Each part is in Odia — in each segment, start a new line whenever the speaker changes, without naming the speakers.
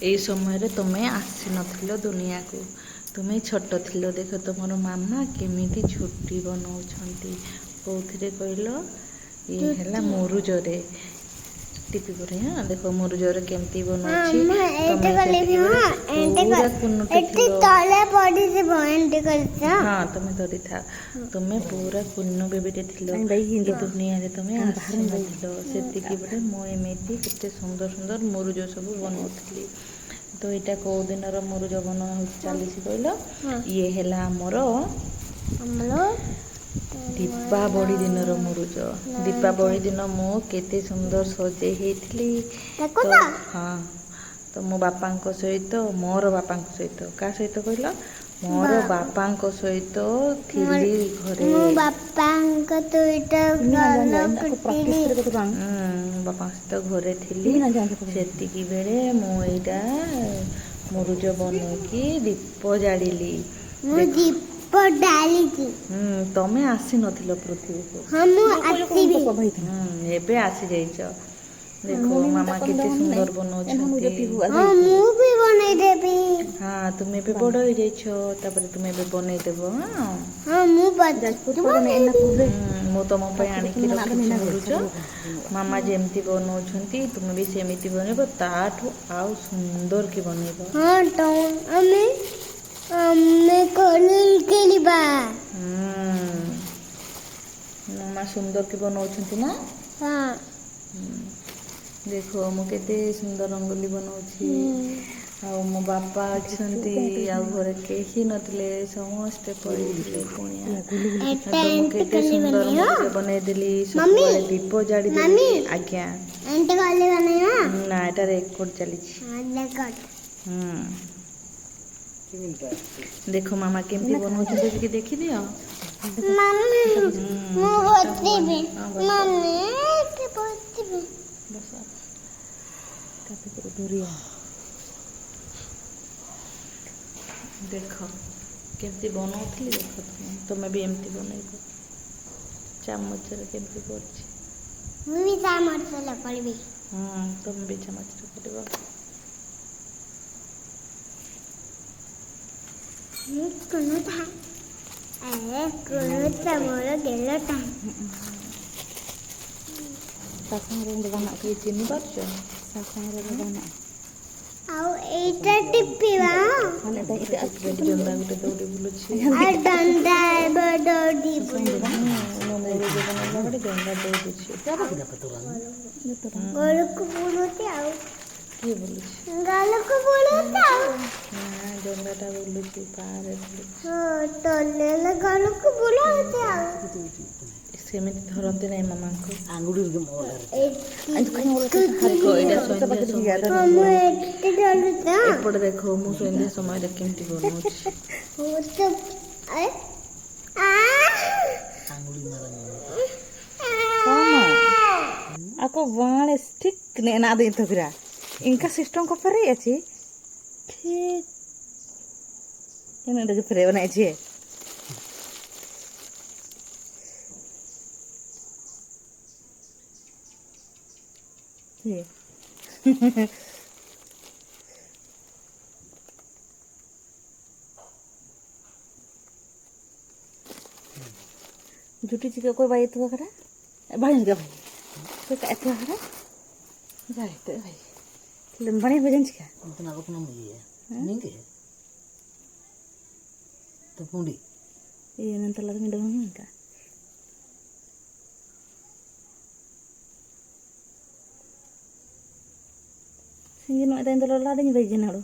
এই ସମୟରେ ତୁମେ ଆସିନଥିଲ ଦୁନିଆକୁ, ତୁମେ ଛୋଟ ଥିଲ। ଦେଖ ତୁମର ମାମା କେମିତି ଝୋଟି ବନାଉଛନ୍ତି। କେଉଁଥିରେ କହିଲ? ଇଏ ହେଲା ମୁରୁଜରେ। ଟିପି ପରେ ହଁ ଦେଖ ମୁରୁଜରେ କେମିତି ବନଉଛି। ତମେ ପୁରା କୁନୁଟେ ଥିଲ। ହଁ ତମେ ଧରିଥାଅ। ତୁମେ ପୁରା କୁନୁ ବେବିଟେ ଥିଲ। ଏ ଦୁନିଆରେ ତମେ ଆସିନଥିଲ। ସେତିକି ବେଳେ ମୁଁ ଏମିତି କେତେ ସୁନ୍ଦର ସୁନ୍ଦର ମୁରୁଜ ସବୁ ବନଉଥିଲି। ତ ଏଇଟା କେଉଁ ଦିନର ମୁରୁଜ ବନା ଚାଲିଛି କହିଲ? ଇଏ ହେଲା ଆମର ଦୀପାବଳି ଦିନର ମୁରୁଜ। ଦୀପାବଳି ଦିନ ମୁଁ କେତେ ସୁନ୍ଦର ସଜେଇ ହେଇଥିଲି। ହଁ ତ ମୋ ବାପାଙ୍କ ସହିତ, ମୋର ବାପାଙ୍କ ସହିତ, କାହା ସହିତ କହିଲ? ମୋର ବାପାଙ୍କ ସହିତ ଥିଲି ଘରେ। ମୋ ବାପାଙ୍କ ସହିତ ଘରେ ଥିଲି। ସେତିକି ବେଳେ ମୁଁ ଏଇଟା ମୁରୁଜ ବନେଇକି ଦୀପ ଜାଳିଲି। ତମେ ଆସିନଥିଲ ପୃଥିବୀକୁ। ଏବେ ଆସିଯାଇଛ। ଦେଖ ମାମା କେତେ ସୁନ୍ଦର ବନଉଛନ୍ତି। ହଁ ତୁମେ ଏବେ ବଡ଼ ହେଇଯାଇଛ। ତାପରେ ତୁମେ ଏବେ ବନେଇଦେବ। ମୁଁ ତମ ପାଇଁ ଆଣିକି ରଖିଛି ମୁରୁଜ। ମାମା ଯେମିତି ବନଉଛନ୍ତି ତୁମେ ବି ସେମିତି ବନେଇବ, ତାଠୁ ଆଉ ସୁନ୍ଦର କି ବନେଇବ। ମାମା ସୁନ୍ଦର କି ବନଉଛନ୍ତି ନା? ଦେଖ ମୁଁ କେତେ ସୁନ୍ଦର ରଙ୍ଗୋଲି ବନଉଛି। ଆଉ ମୋ ବାପା ଅଛନ୍ତି, ଆଉ ଘରେ କେହି ନଥିଲେ, ସମସ୍ତେ ପଳେଇଥିଲେ କୁଣିଆ। ତ ମୁଁ କେତେ ସୁନ୍ଦର ମୁରୁଜ ବନେଇଦେଲି। ସବୁବେଳେ ଦୀପ ଜାଳିଦେଲି। ଆଜ୍ଞା ନା ଏଟା ରେକର୍ଡ ଚାଲିଛି। ଦେଖ ମାମା କେମିତି ବନଉଛନ୍ତି ଟିକେ ଦେଖିଦିଅ। ଦେଖ କେମିତି ବନଉଥିଲି। ଦେଖ ତୁମେ ବି ଏମିତି ବନେଇବ। ଚାମଚରେ କେମିତି କରୁଛି। ତୁମେ ବି ଚାମଚରେ କରିବ। କିଏ ଚିହ୍ନି ପାରୁଛ? ଆଉ ଏଇଟା ଟିପିବା। ଜନ୍ଦା ଗୋଟେ ଦୌଡ଼ି ବୁଲୁଛି। ଜନ୍ଦା ଦୌଡୁଛି। କିଏ ବୁଲୁଛି? ଜନ୍ଦାଟା ବୁଲୁଛି ପାହାରେ ବୁଲୁଛି। ସେମିତି ଧରନ୍ତି ନାହିଁ ମାମାଙ୍କୁ। ଏପଟେ ଦେଖ ମୁଁ ସନ୍ଧ୍ୟା ସମୟରେ କେମିତି ବନଉଛି।
Aku bangale stick nih nak ada itu kira. Inka sistem koperi ya sih. ঠিক এনে ফিরে বানাইছি। जुटी चिका कोई बाई तो करा भाई इनका भाई कोई का तो करा जाए तो भाई लंबाने भजन चिका
इतना को ना मुझे नहीं के तो पुंडी
ये नंतर लग में डोंगी इनका सिंगी नो इधर इंदर लाडे नहीं भजन आड़ो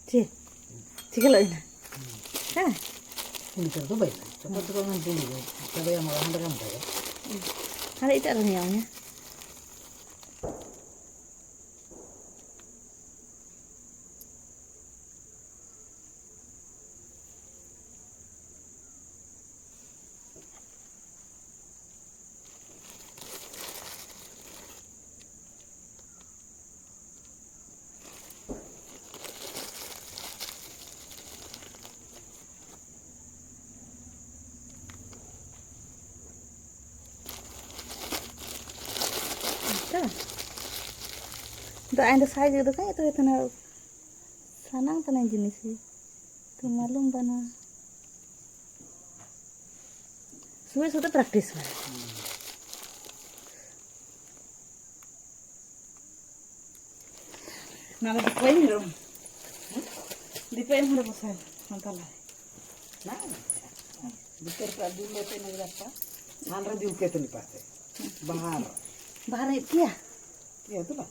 ची चिका लो इना हाँ
पुंडी कर दो भाई चप्पल तो मैं पुंडी तब ये हमारा हंडा काम था
ada itu arahnya. तो आइंदा साइज तो कहीं तो इतना सनांग तो नहीं जिनिस है तो मालूम बना सुबह सुबह प्रैक्टिस में ना दीपाई हिरो दीपाई हिरो बसा हाँ ताला
ना भीतर का दूर लेते नहीं रहता मान रहे दूर के तो नहीं पाते बाहर
बाहर किया
ये तो ना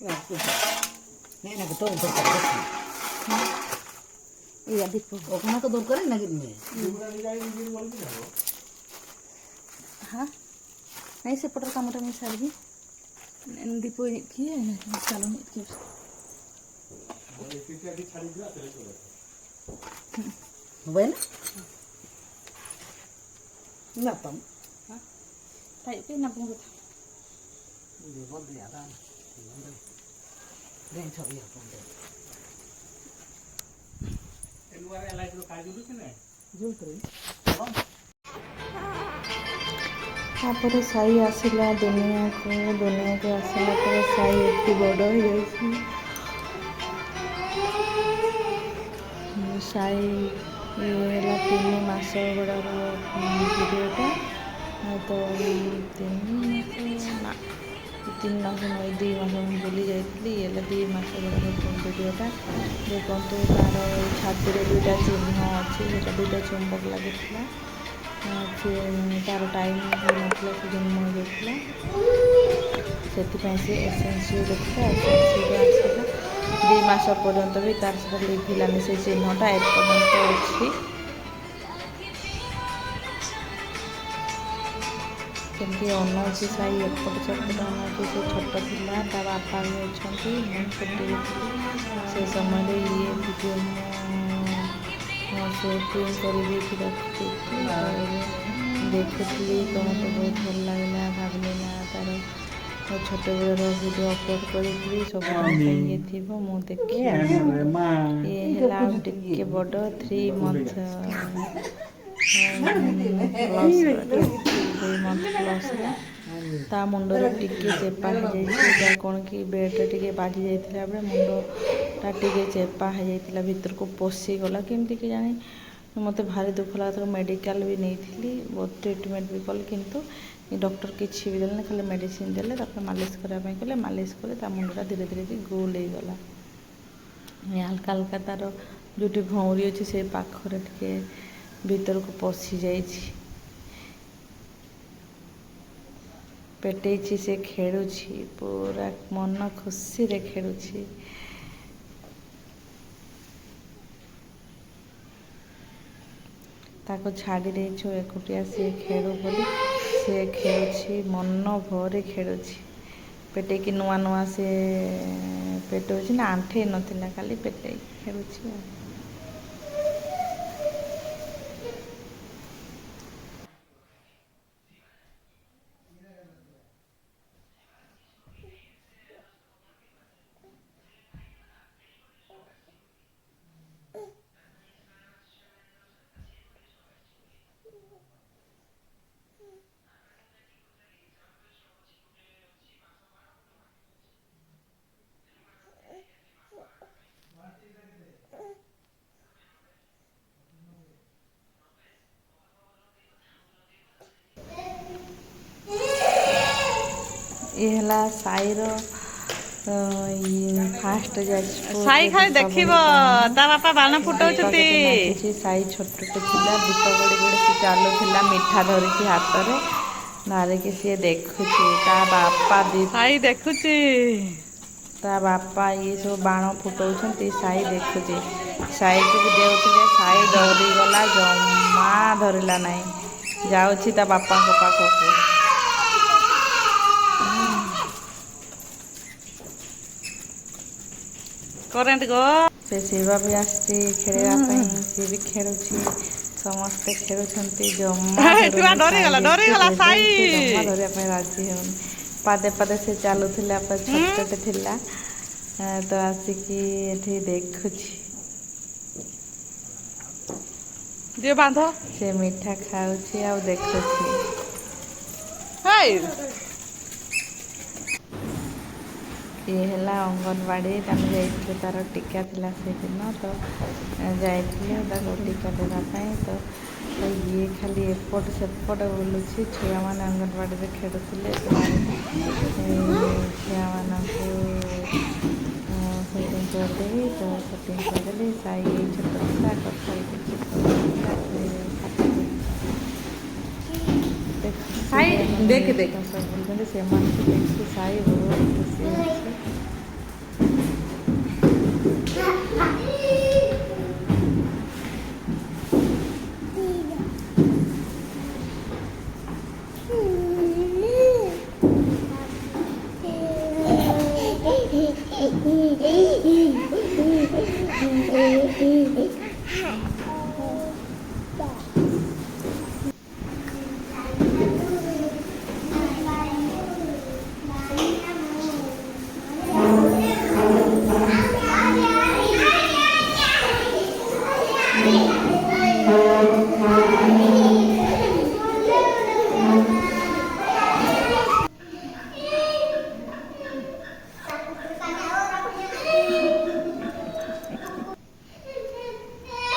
नहीं ना तो कर
iya dippu
ओखना तो दूर करे ना गिरने
हाँ नहीं से पटर कामटा में साड़ी दीपो किए ना चालू नहीं किए
मोबाइल ना तुम
ताई पे ना पुंग था
ये बोल दिया था दें छोड़ी अपन दे जोर करें
तापर साई आसला दुनिया को आसला पर साई एति बड़ हो जाइए साई ये 3 मास गुड़ार भिडियोटा तो 3 मास 2 मास मैं बुली जाइली ये 2 मास गुड़ार भिडियोटा देखो तार छाती 2टा चिन्ह अच्छी से 2टा चुंबक लगी तार टाइम हो ना से जन्म हो जाता से एसेंसी देखा एसेंसी आसला 2 मास पर्यंत भी तार से लिखिलानी से चिन्हटा एपर्यंत अच्छी केमती अनौची साई एपट सेपट अनौची से छोट थिला ता बापा भी अच्छा मैं छोटी से समय ये वीडियो शूटिंग कर देखुली तो मत बहुत भल लगे भाविली ना तार छोट बेलर वीडियो अपलोड करी सब ये थी मु देखी ये है टिके बड़ 3 मंथ ता मुंडरे टिके चेपा हो जाए कौन कि बेड टिके बाजी जाता बेले मुंडटा टिके चेपा हो जाता भीतर को पशिगला केमती के जानी मत भारी दुख लगा मेडिकल भी नहीं थी बहुत ट्रिटमेंट भी कल किंतु डॉक्टर किसी भी देना खाली मेडिसिन देले मालिश करने कहले मालिश कले मुंडटा धीरे धीरे गोल हो गला हल्का हल्का तार जो भौरी अच्छी से पाखरे टे भीतर को पशि जा पेटे से खेलुची पूरा मन खुशी रे खेलुची ताको छाड़ी देछु एकुटिया से खेलु बोली से खेलुची मन भरे खेलुची पेटे की नुआ नुआ से पेटे ना आंठे नथिला खाली पेटे खेलुची ये हला साईर फास्ट जाजपुर
साई खाली देखिब ता बापा बाण फुटाउछती
साई छोटे थिला गीत गड़ी गड़ी से चालुला मिठा धरिकी हाथ में धरिकी सी देखुची ता बापा
साई देखुची
ता बापा ये सब बाण फुटाउछंती साई देखुची साई को भी देउथिले साई दौड़ी गला जमा धरला नहीं जाउची ता बापा को पाखको
करेंट गो
से शिवा भी आसती खेलवाई सी भी खेलुची समस्ते खेलुछंती जमा
डरीगला साई
जमा धरिया राजी हो पादे पादे से चलुला छोटे थिला तो आसिकी एठी देखुची
जे बांध
से मीठा खाउची आ देखुची ଇଏ ହେଲା ଅଙ୍ଗନବାଡ଼ି ଆମେ ଯାଇଥିଲୁ, ତା'ର ଟୀକା ଥିଲା ସେଦିନ ତ ଯାଇଥିଲୁ ତାକୁ ଟୀକା ଦେବା ପାଇଁ। ତ ଇଏ ଖାଲି ଏପଟ ସେପଟ ବୁଲୁଛି। ଛୁଆମାନେ ଅଙ୍ଗନବାଡ଼ିରେ ଖେଳୁଥିଲେ, ଛୁଆମାନଙ୍କୁ ସେଟିଂ କରିଦେଲି। ତ ସେଟିଂ କରିଦେଲି। ସାଇ ଛୋଟ ଥିଲା, କଥା କିଛି
ଦେଖ ଦେଖ
ବୁଲୁଛନ୍ତି। ସେମାନଙ୍କୁ ଦେଖି ସାଇ ବହୁତ ଖୁସି ଅଛି।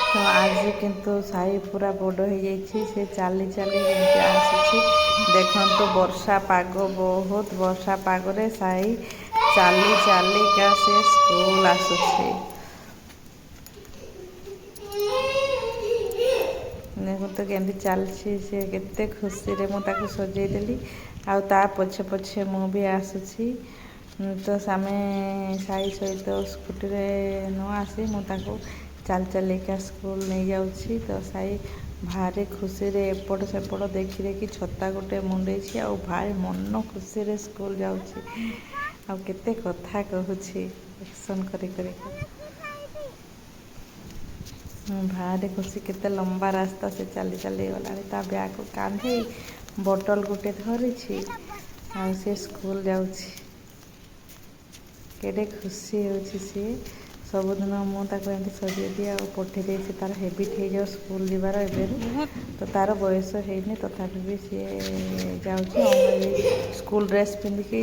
ତ ଆଜି କିନ୍ତୁ ସାଇ ପୁରା ବଡ଼ ହେଇଯାଇଛି। ସେ ଚାଲି ଚାଲି ଯେମିତି ଆସୁଛି। ଦେଖନ୍ତୁ ବର୍ଷା ପାଗ, ବହୁତ ବର୍ଷା ପାଗରେ ସାଇ ଚାଲି ଚାଲିକା ସେ ସ୍କୁଲ ଆସୁଛି। ଦେଖନ୍ତୁ କେମିତି ଚାଲିଛି ସେ, କେତେ ଖୁସିରେ ମୁଁ ତାକୁ ସଜେଇ ଦେଲି। ଆଉ ତା ପଛେ ପଛେ ମୁଁ ବି ଆସୁଛି। ତ ଆମେ ସାଇ ସହିତ ସ୍କୁଟିରେ ନ ଆସି ମୁଁ ତାକୁ ଚାଲି ଚାଲିକା ସ୍କୁଲ ନେଇଯାଉଛି। ତ ସାଇ ଭାରି ଖୁସିରେ ଏପଟ ସେପଟ ଦେଖି ଦେଖି ଛତା ଗୋଟେ ମୁଣ୍ଡେଇଛି। ଆଉ ଭାରି ମନ ଖୁସିରେ ସ୍କୁଲ ଯାଉଛି। ଆଉ କେତେ କଥା କହୁଛି ଆକ୍ସନ୍ କରି କରି। ଭାରି ଖୁସି, କେତେ ଲମ୍ବା ରାସ୍ତା ସେ ଚାଲି ଚାଲି ଗଲାଣି। ତା ବ୍ୟାଗକୁ କାନ୍ଧେଇ ବୋଟଲ ଗୋଟେ ଧରିଛି। ଆଉ ସେ ସ୍କୁଲ ଯାଉଛି। କେଡ଼େ ଖୁସି ହେଉଛି ସିଏ। ସବୁଦିନ ମୁଁ ତାକୁ ଏମିତି ସଜେଇ ଦିଏ ଆଉ ପଠେଇ ଦେଇଛି। ତା'ର ହେବିଟ୍ ହେଇଯାଉ ସ୍କୁଲ ଯିବାର ଏବେରୁ। ତ ତା'ର ବୟସ ହେଇନି, ତଥାପି ବି ସିଏ ଯାଉଛି। ସ୍କୁଲ ଡ୍ରେସ୍ ପିନ୍ଧିକି